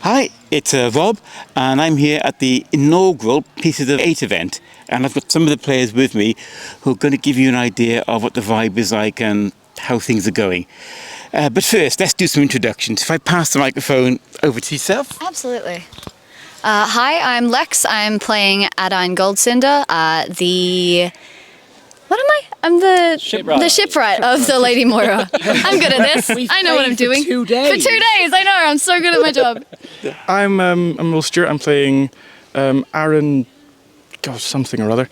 Hi, it's Rob, and I'm here at the inaugural Pieces of 8 event, and I've got some of the players with me who are going to give you an idea of what the vibe is like and how things are going. But first, let's do some introductions. If I pass the microphone over to yourself. Absolutely. Hi, I'm Lex. I'm playing Adine Goldcinder, I'm the shipwright of the Lady Moira. I'm good at this. I know what I'm doing. For 2 days. For 2 days, I know. I'm so good at my job. I'm Will Stewart. I'm playing Aaron, something or other.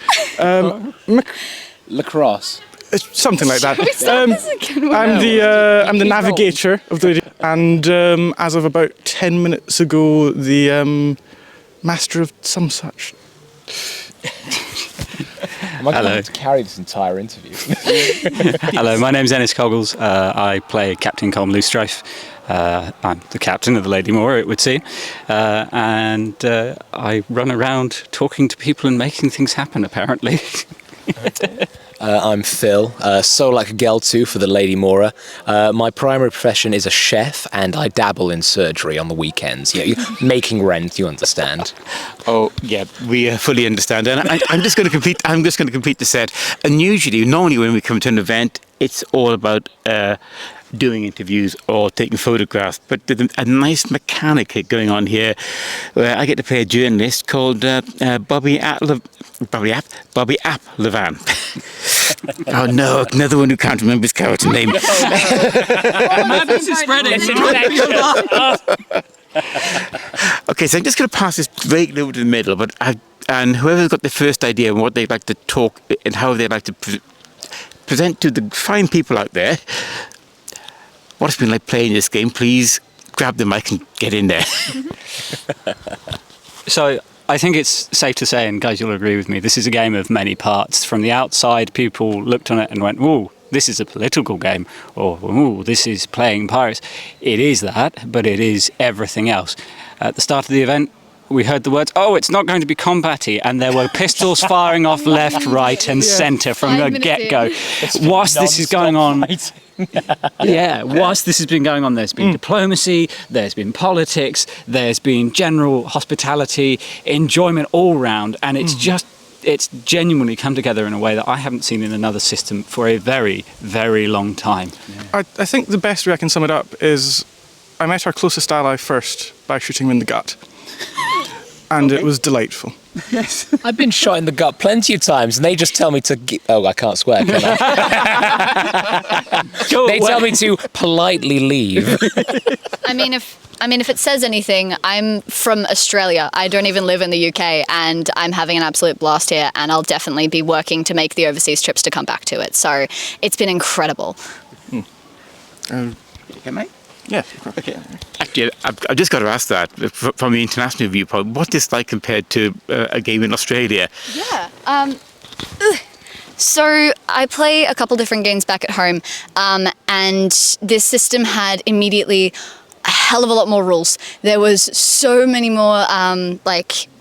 Lacrosse. Something like that. I'm I'm the navigator of the, and as of about 10 minutes ago, the master of some such. Am I going to carry this entire interview? Hello, my name's Ennis Coggles. I play Captain Colm Loosestrife. I'm the captain of the Lady Moira, it would seem. And I run around talking to people and making things happen, apparently. I'm Phil, so like a girl too for the Lady Moira. My primary profession is a chef, and I dabble in surgery on the weekends. Making rent, you understand. Oh yeah, we fully understand, and I'm just going to complete. I'm just going to complete the set. And normally when we come to an event, it's all about doing interviews or taking photographs. But there's a nice mechanic going on here, where I get to play a journalist called Bobby App Levan. Oh no, another one who can't remember his character name. Madness is spreading. Okay, so I'm just going to pass this vaguely over to the middle, and whoever's got the first idea on what they'd like to talk and how they'd like to present to the fine people out there what it's been like playing this game, please grab the mic and get in there. So I think it's safe to say, and guys, you'll agree with me, this is a game of many parts. From the outside, people looked on it and went, ooh, this is a political game, or ooh, this is playing pirates. It is that, but it is everything else. At the start of the event, we heard the words, oh, it's not going to be combat-y, and there were pistols firing off left, right, and centre from the get-go. Whilst this is going on... whilst this has been going on, there's been diplomacy, there's been politics, there's been general hospitality, enjoyment all round, and it's genuinely come together in a way that I haven't seen in another system for a very, very long time. I think the best way I can sum it up is I met our closest ally first by shooting him in the gut. And it was delightful. Yes. I've been shot in the gut plenty of times, and they just tell me to... I can't swear, can I? They tell me to politely leave. I mean, if it says anything, I'm from Australia. I don't even live in the UK, and I'm having an absolute blast here, and I'll definitely be working to make the overseas trips to come back to it. So it's been incredible. Okay, mate? Yeah. Okay. Actually, I've just got to ask that from the international viewpoint. What is like compared to a game in Australia? Yeah. So I play a couple different games back at home, and this system had immediately a hell of a lot more rules. There was so many more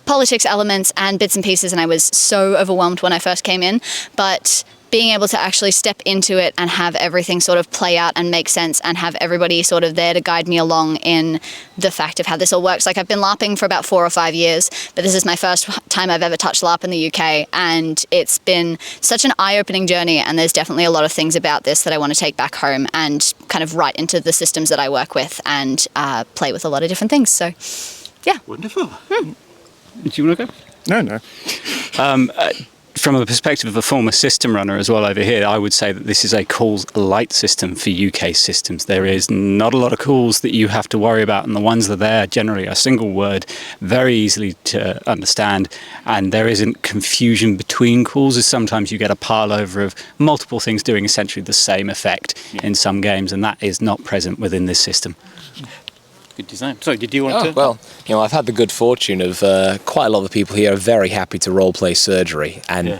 politics elements and bits and pieces, and I was so overwhelmed when I first came in. But being able to actually step into it and have everything sort of play out and make sense and have everybody sort of there to guide me along in the fact of how this all works. Like, I've been LARPing for about 4 or 5 years, but this is my first time I've ever touched LARP in the UK, and it's been such an eye-opening journey, and there's definitely a lot of things about this that I want to take back home and kind of write into the systems that I work with and play with a lot of different things. So, yeah. Wonderful. Do you want to go? No. From a perspective of a former system runner as well over here, I would say that this is a calls light system for UK systems. There is not a lot of calls that you have to worry about, and the ones that are there generally are single word, very easily to understand, and there isn't confusion between calls, as sometimes you get a pile over of multiple things doing essentially the same effect in some games, and that is not present within this system. Good design. Sorry, did you want to? Well, I've had the good fortune of quite a lot of the people here are very happy to roleplay surgery, and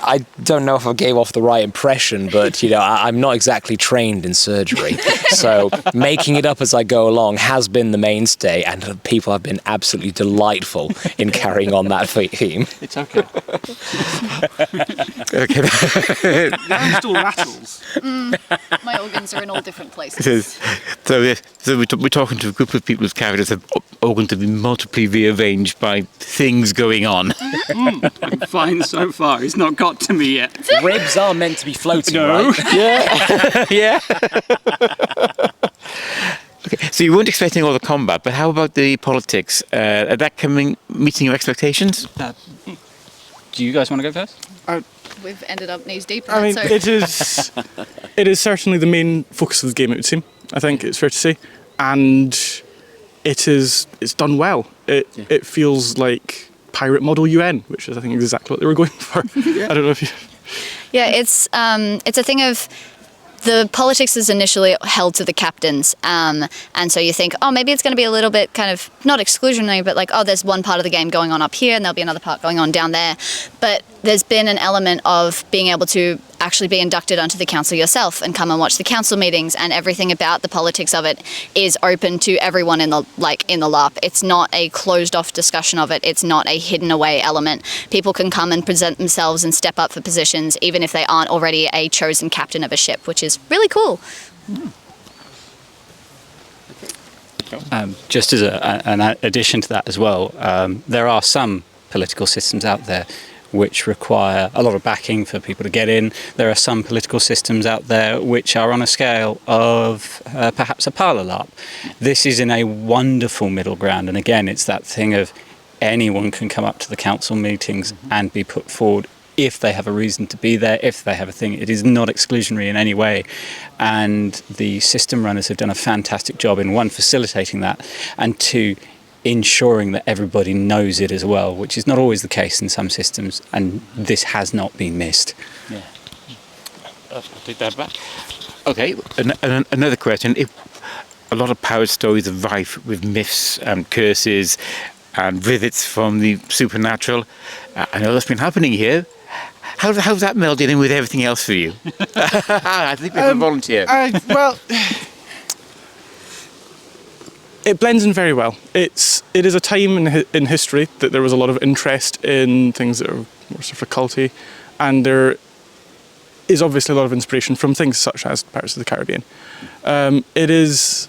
I don't know if I gave off the right impression, but I'm not exactly trained in surgery, so making it up as I go along has been the mainstay, and people have been absolutely delightful in carrying on that theme. It's okay. Okay. That still rattles. My organs are in all different places. So we're talking talking to a group of people's characters that are all going to be multiply rearranged by things going on. I'm fine so far. It's not got to me yet. Ribs are meant to be floating, No. right? Yeah. Okay, so you weren't expecting all the combat, but how about the politics? Are that meeting your expectations? Do you guys want to go first? We've ended up knees deep in I mean, it, so it is certainly the main focus of the game, it would seem. I think it's fair to say, and it's done well. It feels like pirate model UN, which is I think exactly what they were going for. I don't know if you. yeah, it's a thing of the politics is initially held to the captains, and so you think, oh, maybe it's going to be a little bit kind of not exclusionary, but like, oh, there's one part of the game going on up here, and there'll be another part going on down there. But there's been an element of being able to actually be inducted onto the council yourself and come and watch the council meetings, and everything about the politics of it is open to everyone in the LARP. It's not a closed off discussion of it. It's not a hidden away element. People can come and present themselves and step up for positions even if they aren't already a chosen captain of a ship, which is really cool. Just as an addition to that as well, there are some political systems out there which require a lot of backing for people to get in. There are some political systems out there which are on a scale of perhaps a parlour LARP. This is in a wonderful middle ground, and again, it's that thing of anyone can come up to the council meetings and be put forward if they have a reason to be there, if they have a thing. It is not exclusionary in any way, and the system runners have done a fantastic job in, one, facilitating that, and two, ensuring that everybody knows it as well, which is not always the case in some systems, and this has not been missed. Yeah. I'll take that back. Okay, another question. If a lot of pirate stories are rife with myths and curses and rivets from the supernatural. I know that's been happening here. How's that melded in with everything else for you? I think we have a volunteer. Well, it blends in very well. It is a time in history that there was a lot of interest in things that are more sort of occulty, and there is obviously a lot of inspiration from things such as Pirates of the Caribbean. It is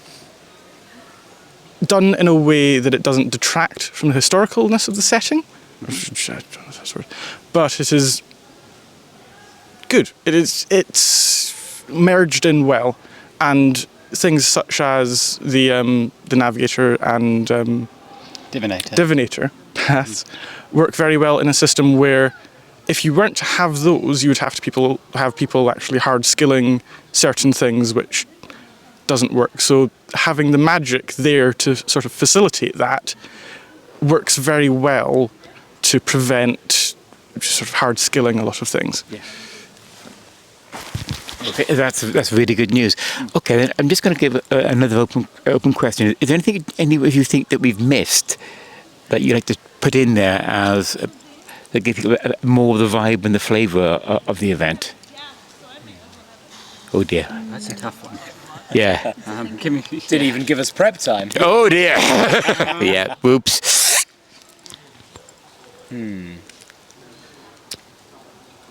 done in a way that it doesn't detract from the historicalness of the setting, but it is good. It's merged in well, and things such as the Navigator and Divinator paths work very well in a system where if you weren't to have those, you would have to have people actually hard skilling certain things, which doesn't work. So having the magic there to sort of facilitate that works very well to prevent sort of hard skilling a lot of things. Yeah. Okay, that's really good news. Okay, then I'm just going to give another open question. Is there anything any of you think that we've missed that you'd like to put in there as that gives you more of the vibe and the flavour of the event? Oh dear. That's a tough one. Yeah. Didn't even give us prep time. Oh dear. Yeah. Whoops.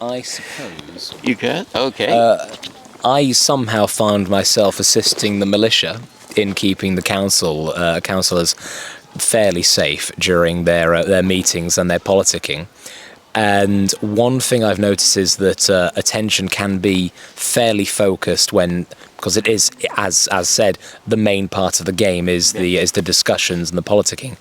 I suppose. You can? Okay. I somehow found myself assisting the militia in keeping the councillors fairly safe during their meetings and their politicking. And one thing I've noticed is that attention can be fairly focused because it is, as said, the main part of the game is the discussions and the politicking.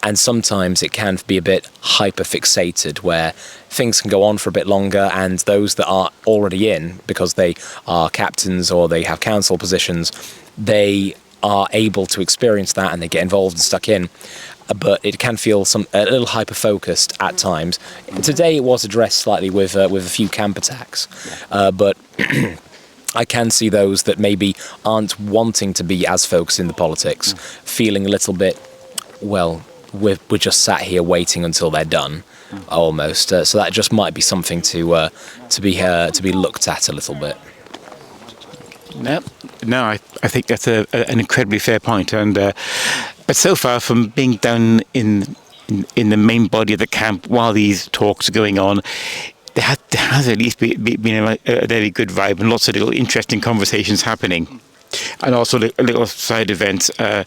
And sometimes it can be a bit hyper-fixated, where things can go on for a bit longer, and those that are already in, because they are captains or they have council positions, they are able to experience that and they get involved and stuck in. But it can feel a little hyper-focused at times. Today it was addressed slightly with a few camp attacks, but I can see those that maybe aren't wanting to be as focused in the politics, feeling a little bit, well, we're just sat here waiting until they're done, almost. So that just might be something to be looked at a little bit. No, I think that's an incredibly fair point. And but so far, from being down in the main body of the camp while these talks are going on, there has at least been a very good vibe and lots of little interesting conversations happening. and also little side events. I'm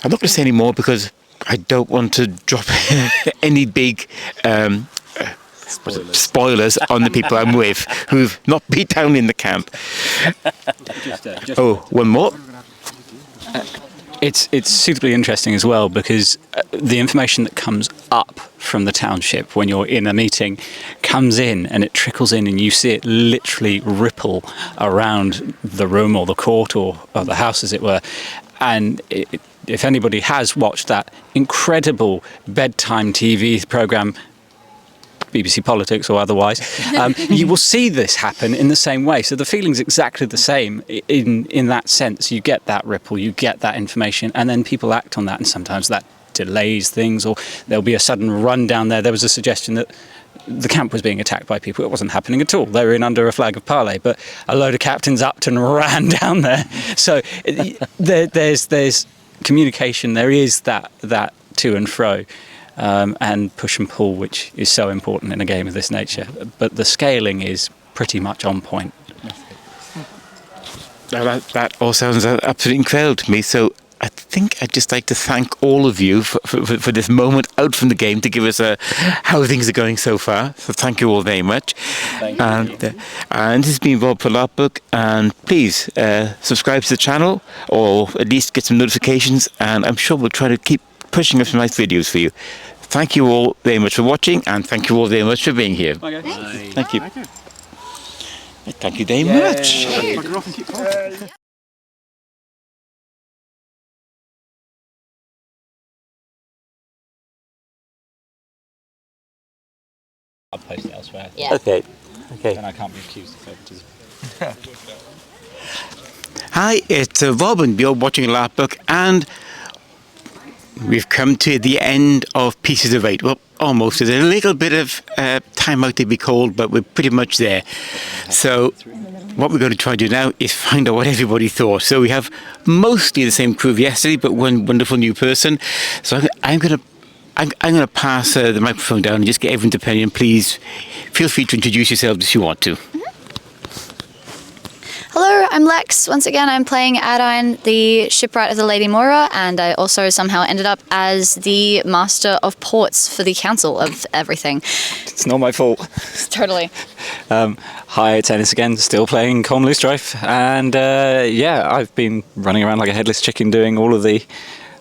not going to say any more because I don't want to drop any big spoilers on the people I'm with who've not beat down in the camp. Oh, one more. It's suitably interesting as well because the information that comes up from the township when you're in a meeting comes in and it trickles in and you see it literally ripple around the room or the court or the house, as it were. And if anybody has watched that incredible bedtime TV programme, BBC Politics or otherwise, you will see this happen in the same way. So the feeling's exactly the same in that sense. You get that ripple, you get that information, and then people act on that, and sometimes that delays things, or there'll be a sudden run down there. There was a suggestion that the camp was being attacked by people. It wasn't happening at all. They were in under a flag of parley, but a load of captains upped and ran down there. So there's communication. There is that to and fro. And push and pull, which is so important in a game of this nature. But the scaling is pretty much on point. That all sounds absolutely incredible to me. So I think I'd just like to thank all of you for this moment out from the game to give us how things are going so far. So thank you all very much. Thank you. And this has been Rob for Larkbook. And please subscribe to the channel, or at least get some notifications. And I'm sure we'll try to keep pushing up some nice videos for you. Thank you all very much for watching, and thank you all very much for being here. Okay. Thank you. Thank you very much. I'll post it elsewhere. Yeah. Okay. Then I can't be accused of favoritism. Hi, it's Rob, and you're watching Larkbook, and we've come to the end of Pieces of 8. Well, almost. There's a little bit of time out to be called, but we're pretty much there. So what we're going to try to do now is find out what everybody thought. So we have mostly the same crew of yesterday, but one wonderful new person. So I'm going to pass the microphone down and just get everyone's opinion. Please feel free to introduce yourselves if you want to. Hello, I'm Lex. Once again, I'm playing Adine, the shipwright of the Lady Moira, and I also somehow ended up as the master of ports for the council of everything. It's not my fault. Totally. Hi, it's Ennis again, still playing Comley Strife. And I've been running around like a headless chicken doing all of the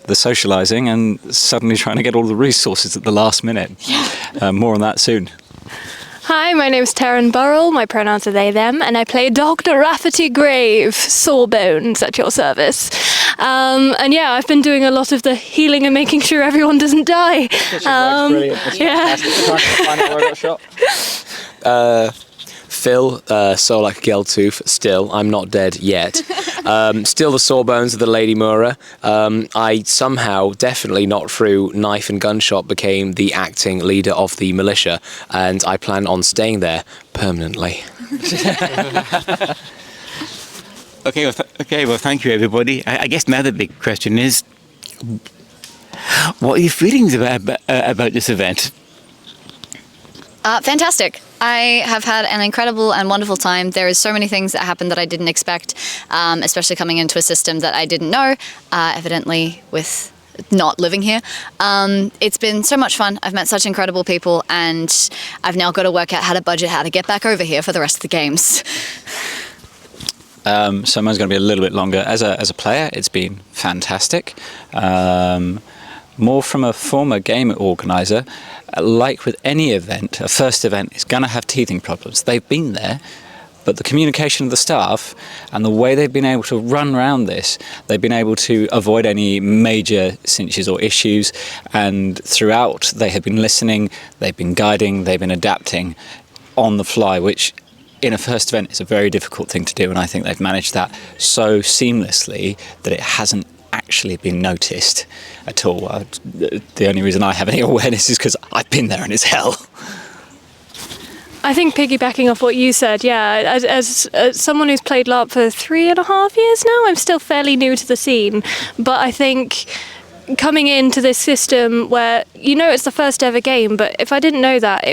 socialising and suddenly trying to get all the resources at the last minute. Yeah. More on that soon. Hi, my name's Taryn Burrell, my pronouns are they, them, and I play Dr. Rafferty Grave, Sawbones, at your service. I've been doing a lot of the healing and making sure everyone doesn't die. Brilliant. Yeah. Find out where I got shot. Phil, so like a Geltooth, still, I'm not dead yet. Still the Sawbones of the Lady Moira. I somehow, definitely not through knife and gunshot, became the acting leader of the militia, and I plan on staying there permanently. Well, thank you, everybody. I guess now the big question is, what are your feelings about this event? Fantastic. I have had an incredible and wonderful time. There is so many things that happened that I didn't expect, especially coming into a system that I didn't know, evidently with not living here. It's been so much fun. I've met such incredible people, and I've now got to work out how to budget how to get back over here for the rest of the games. So mine's going to be a little bit longer. As a player, it's been fantastic. More from a former game organiser, like with any event, a first event is going to have teething problems. They've been there, but the communication of the staff and the way they've been able to run around this, they've been able to avoid any major cinches or issues, and throughout they have been listening, they've been guiding, they've been adapting on the fly, which in a first event is a very difficult thing to do, and I think they've managed that so seamlessly that it hasn't actually been noticed at all. The only reason I have any awareness is because I've been there and it's hell. I think piggybacking off what you said, yeah, as someone who's played LARP for 3.5 years now, I'm still fairly new to the scene, but I think coming into this system where it's the first ever game, but if I didn't know that,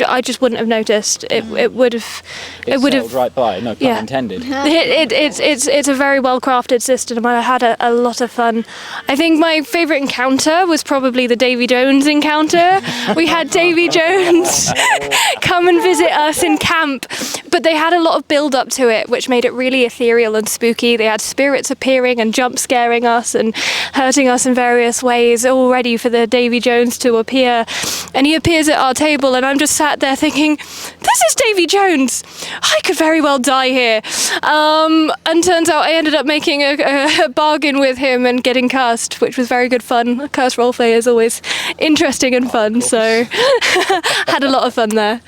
I just wouldn't have noticed. It would have. It would have right by. No pun intended. It's a very well crafted system. I had a lot of fun. I think my favourite encounter was probably the Davy Jones encounter. We had Davy Jones come and visit us in camp, but they had a lot of build up to it, which made it really ethereal and spooky. They had spirits appearing and jump scaring us and hurting us in various ways, all ready for the Davy Jones to appear. And he appears at our table, and I'm just sat there thinking, this is Davy Jones. I could very well die here. And turns out I ended up making a bargain with him and getting cursed, which was very good fun. Cursed roleplay is always interesting and fun, so had a lot of fun there.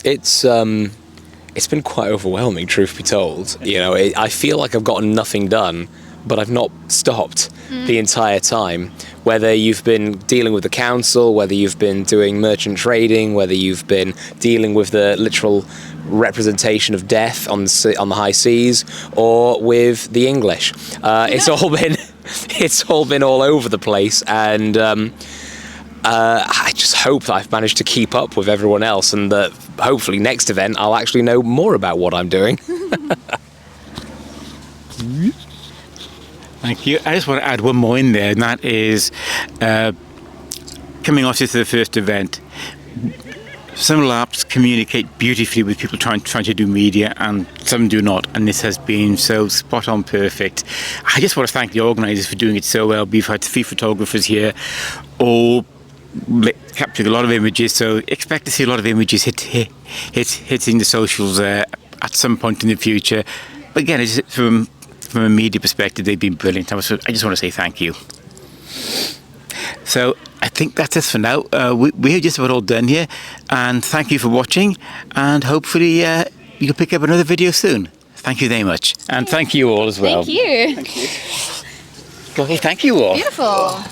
It's been quite overwhelming, truth be told. I feel like I've gotten nothing done, but I've not stopped the entire time. Whether you've been dealing with the council, whether you've been doing merchant trading, whether you've been dealing with the literal representation of death on the high seas, or with the English, it's all been all over the place, and I just hope that I've managed to keep up with everyone else, and that hopefully next event I'll actually know more about what I'm doing. Thank you. I just want to add one more in there, and that is coming off to the first event. Some LARPs communicate beautifully with people trying to do media, and some do not, and this has been so spot on perfect. I just want to thank the organisers for doing it so well. We've had 3 photographers here, all capturing a lot of images, so expect to see a lot of images hitting the socials at some point in the future. But again, it's from a media perspective, they've been brilliant. I just want to say thank you. So I think that's it for now. We're just about all done here, and thank you for watching, and hopefully you can pick up another video soon. Thank you very much, and thank you all as well. Thank you. Okay, thank you all. Beautiful.